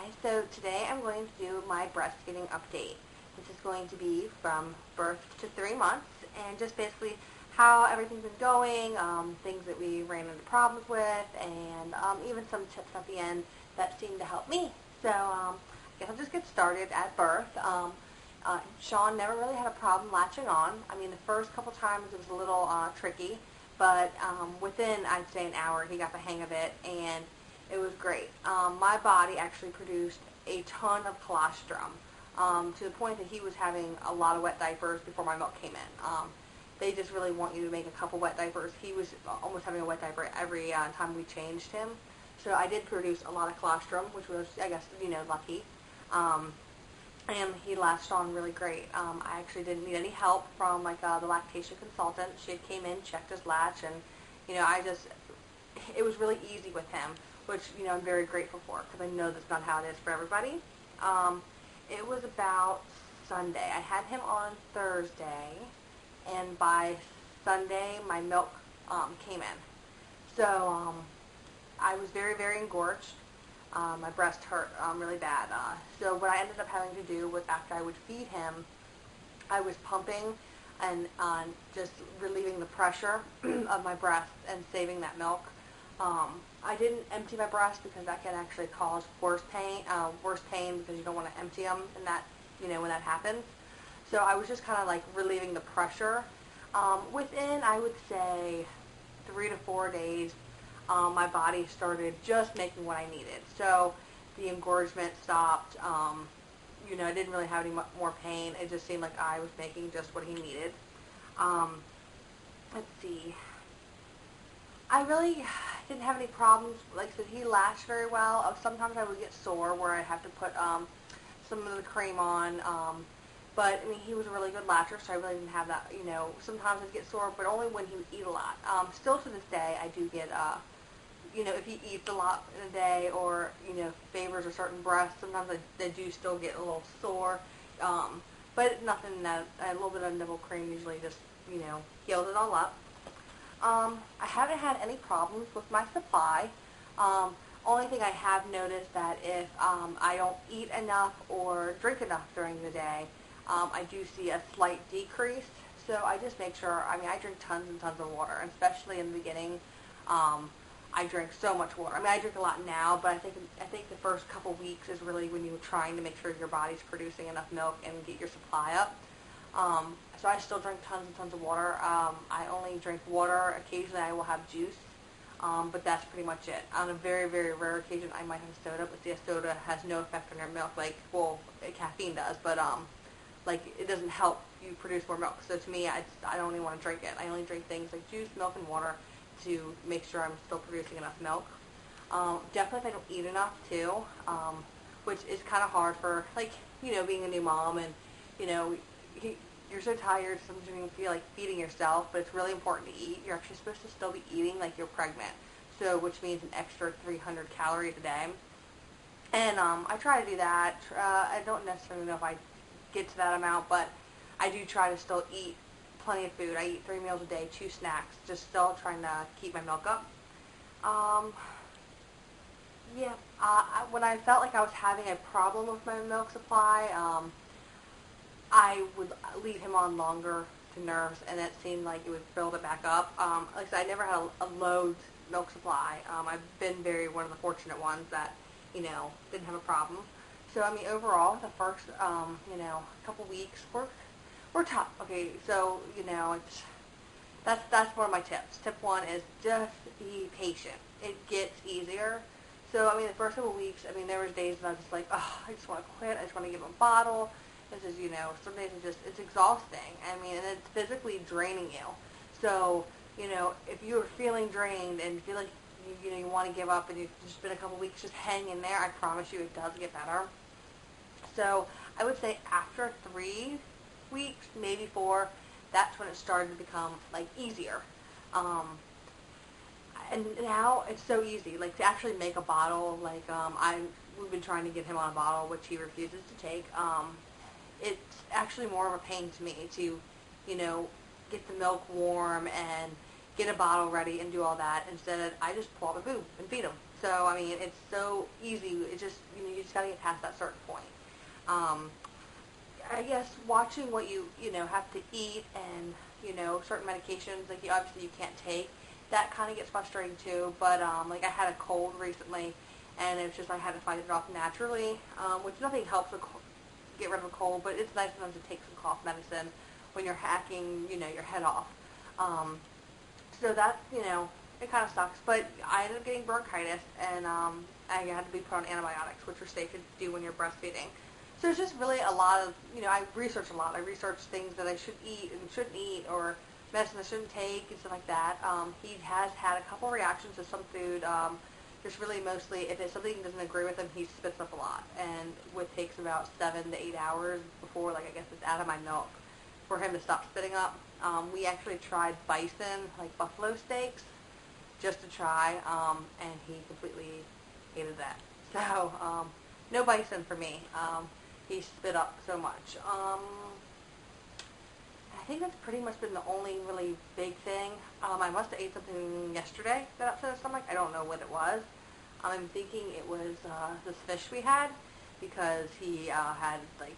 Hi, so today I'm going to do my breastfeeding update. This is going to be from birth to 3 months and just basically how everything's been going, things that we ran into problems with, and even some tips at the end that seem to help me. So I guess I'll just get started at birth. Sean never really had a problem latching on. I mean, the first couple times it was a little tricky, but within, I'd say, an hour, he got the hang of it, and it was great. My body actually produced a ton of colostrum to the point that he was having a lot of wet diapers before my milk came in. They just really want you to make a couple wet diapers. He was almost having a wet diaper every time we changed him. So I did produce a lot of colostrum, which was, I guess, lucky. And he latched on really great. I actually didn't need any help from the lactation consultant. She came in, checked his latch, and it was really easy with him, which I'm very grateful for because I know that's not how it is for everybody. It was about Sunday. I had him on Thursday, and by Sunday my milk came in. So I was very, very engorged. My breast hurt really bad. So what I ended up having to do was, after I would feed him, I was pumping and just relieving the pressure of my breast and saving that milk. I didn't empty my breast because that can actually cause worse pain because you don't want to empty them and that, when that happens. So I was just kind of relieving the pressure. Within, I would say, 3 to 4 days, my body started just making what I needed. So the engorgement stopped. I didn't really have any more pain. It just seemed like I was making just what he needed. Let's see. I really didn't have any problems. Like I said, he latched very well. Sometimes I would get sore where I'd have to put some of the cream on. But, he was a really good latcher, so I really didn't have that, Sometimes I'd get sore, but only when he would eat a lot. Still to this day, I do get, if he eats a lot in a day or, favors a certain breast, sometimes I do still get a little sore. But nothing that, a little bit of nipple cream usually just, heals it all up. I haven't had any problems with my supply. Only thing I have noticed that if I don't eat enough or drink enough during the day, I do see a slight decrease. So I just make sure, I drink tons and tons of water, and especially in the beginning. I drink so much water. I drink a lot now, but I think the first couple weeks is really when you're trying to make sure your body's producing enough milk and get your supply up. So I still drink tons and tons of water. I only drink water. Occasionally I will have juice, but that's pretty much it. On a very, very rare occasion, I might have soda, but the soda has no effect on your milk. Caffeine does, but it doesn't help you produce more milk. So to me, I don't even want to drink it. I only drink things like juice, milk, and water to make sure I'm still producing enough milk. Definitely if I don't eat enough too, which is kind of hard for being a new mom, and you're so tired, sometimes you don't even feel like feeding yourself, but it's really important to eat. You're actually supposed to still be eating like you're pregnant, so which means an extra 300 calories a day. And I try to do that. I don't necessarily know if I get to that amount, but I do try to still eat plenty of food. I eat 3 meals a day, 2 snacks, just still trying to keep my milk up. When I felt like I was having a problem with my milk supply, I would leave him on longer to nurse, and it seemed like it would build it back up. Like I said, I never had a low milk supply. I've been one of the fortunate ones that, didn't have a problem. So, overall, the first, couple weeks were tough. Okay, so, that's one of my tips. Tip 1 is just be patient. It gets easier. So, the first couple weeks, there was days when I was just like, oh, I just want to quit. I just want to give him a bottle. This is, some days it's exhausting. And it's physically draining you. So, if you're feeling drained and feel like, you want to give up and you've just been a couple weeks, just hang in there. I promise you it does get better. So, I would say after 3 weeks, maybe 4, that's when it started to become, easier. And now it's so easy, to actually make a bottle. We've been trying to get him on a bottle, which he refuses to take. It's actually more of a pain to me to, get the milk warm and get a bottle ready and do all that. Instead, I just pull out my boob and feed him. So, it's so easy. It just, you just just got to get past that certain point. Um, I guess watching what you know, have to eat and, you know, certain medications, like, obviously you can't take, that kind of gets frustrating too. But, like, I had a cold recently, and it's just I had to fight it off naturally, which nothing helps with get rid of a cold, but it's nice sometimes to take some cough medicine when you're hacking, you know, your head off. Um, so that, you know, it kind of sucks. But I ended up getting bronchitis, and I had to be put on antibiotics, which are safe to do when you're breastfeeding. So it's just really a lot of, you know, I research a lot. I research things that I should eat and shouldn't eat, or medicine I shouldn't take, and stuff like that. He has had a couple reactions to some food. Just really mostly, if it's something that doesn't agree with him, he spits up a lot. And it takes about 7 to 8 hours before, like, I guess it's out of my milk for him to stop spitting up. We actually tried bison, like buffalo steaks, just to try, and he completely hated that. So, no bison for me. He spit up so much. I think that's pretty much been the only really big thing. I must have ate something yesterday that upset his stomach. I don't know what it was. I'm thinking it was this fish we had, because he had, like,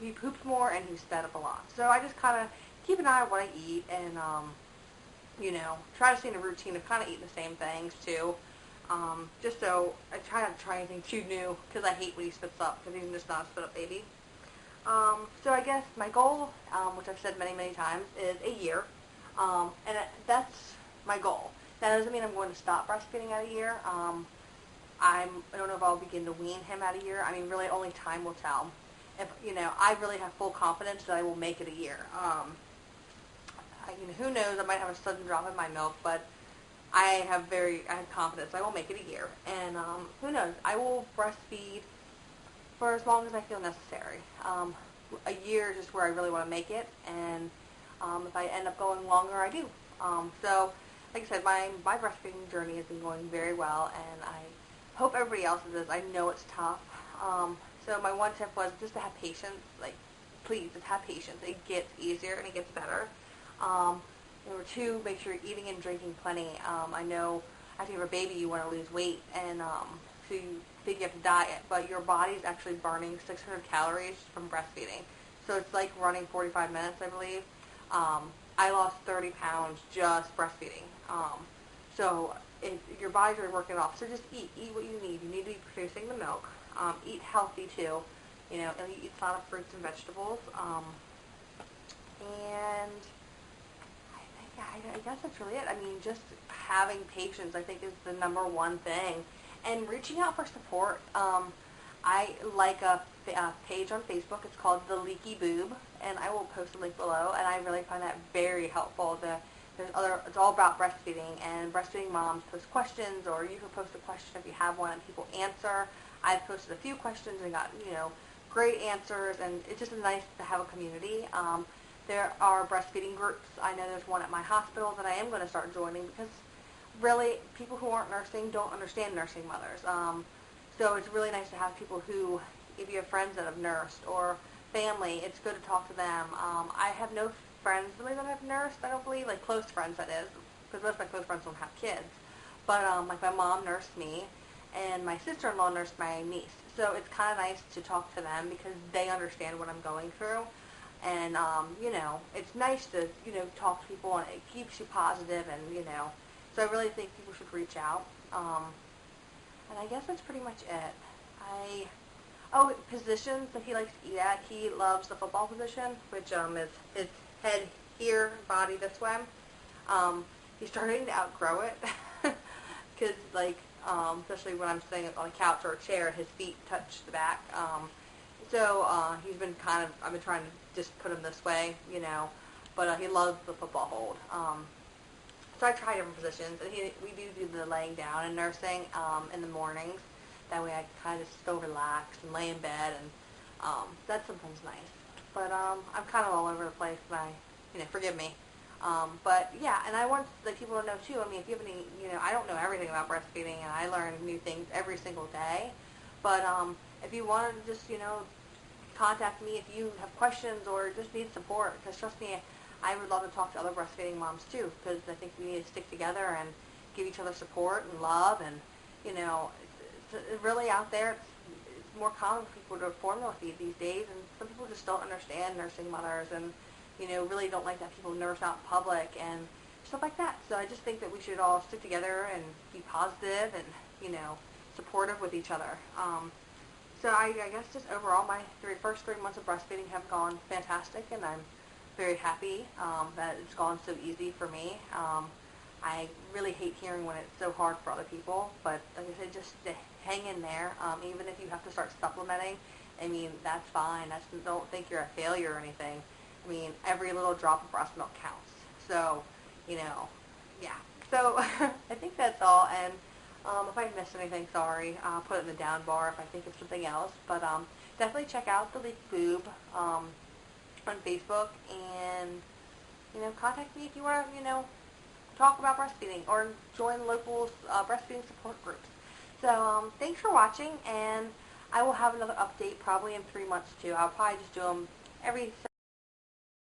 he pooped more and he spat up a lot. So I just kind of keep an eye on what I eat, and, you know, try to stay in a routine of kind of eating the same things too. Just so I try not to try anything too new, because I hate when he spits up, because he's just not a spit up baby. So I guess my goal, which I've said many, many times, is a year. That's my goal. That doesn't mean I'm going to stop breastfeeding at a year. I don't know if I'll begin to wean him at a year. I mean, really, only time will tell. If, you know, I really have full confidence that I will make it a year. You know, who knows? I might have a sudden drop in my milk, but I have confidence I will make it a year. And who knows? I will breastfeed for as long as I feel necessary. A year is just where I really want to make it, and if I end up going longer, I do. So, like I said, my breastfeeding journey has been going very well, and I hope everybody else's is. I know it's tough. So my one tip was just to have patience. Like, please, just have patience. It gets easier and it gets better. Number 2, make sure you're eating and drinking plenty. I know after you have a baby, you want to lose weight, and so you think you have to diet, but your body's actually burning 600 calories from breastfeeding. So it's like running 45 minutes, I believe. I lost 30 pounds just breastfeeding. So your body's already working it off. So just eat what you need. You need to be producing the milk. Eat healthy too. You know, and eat a lot of fruits and vegetables. And I guess that's really it. I mean, just having patience, I think, is the number one thing. And reaching out for support. I like a page on Facebook. It's called The Leaky Boob, and I will post a link below. And I really find that very helpful. It's all about breastfeeding, and breastfeeding moms post questions, or you can post a question if you have one, and people answer. I've posted a few questions and got, you know, great answers, and it's just nice to have a community. There are breastfeeding groups. I know there's one at my hospital that I am going to start joining, because really, people who aren't nursing don't understand nursing mothers. So it's really nice to have people who, if you have friends that have nursed, or family, it's good to talk to them. I have no friends really that have nursed, I don't believe, like close friends, that is, because most of my close friends don't have kids. But like my mom nursed me, and my sister-in-law nursed my niece. So it's kind of nice to talk to them, because they understand what I'm going through. And, you know, it's nice to, you know, talk to people, and it keeps you positive, and, you know. So I really think people should reach out. And I guess that's pretty much it. Positions that he likes to eat at. He loves the football position, which is his head here, body this way. He's starting to outgrow it, because, like, especially when I'm sitting on a couch or a chair, his feet touch the back. He's been I've been trying to just put him this way, you know, but he loves the football hold. So I try different positions, and we do the laying down and nursing in the mornings. That way I kind of still relax and lay in bed, and that's sometimes nice. But I'm kind of all over the place, and forgive me. But yeah, and I want people to know too. I mean, if you have any, I don't know everything about breastfeeding, and I learn new things every single day. But if you want to just, contact me if you have questions or just need support, because trust me, I would love to talk to other breastfeeding moms too, because I think we need to stick together and give each other support and love, and it's really out there. more common for people to formula feed these days, and some people just don't understand nursing mothers, and really don't like that people nurse out in public and stuff like that. So I just think that we should all stick together and be positive and supportive with each other. So I guess just overall, my first 3 months of breastfeeding have gone fantastic, and I'm very happy that it's gone so easy for me. I really hate hearing when it's so hard for other people, but like I said, just hang in there. Even if you have to start supplementing, I mean, that's fine. Don't think you're a failure or anything. I mean, every little drop of breast milk counts. So, yeah. So I think that's all, and if I missed anything, sorry. I'll put it in the down bar if I think of something else. But definitely check out the Leak Boob on Facebook, and contact me if you want to talk about breastfeeding or join local breastfeeding support groups. So thanks for watching, and I will have another update probably in 3 months too. I'll probably just do them every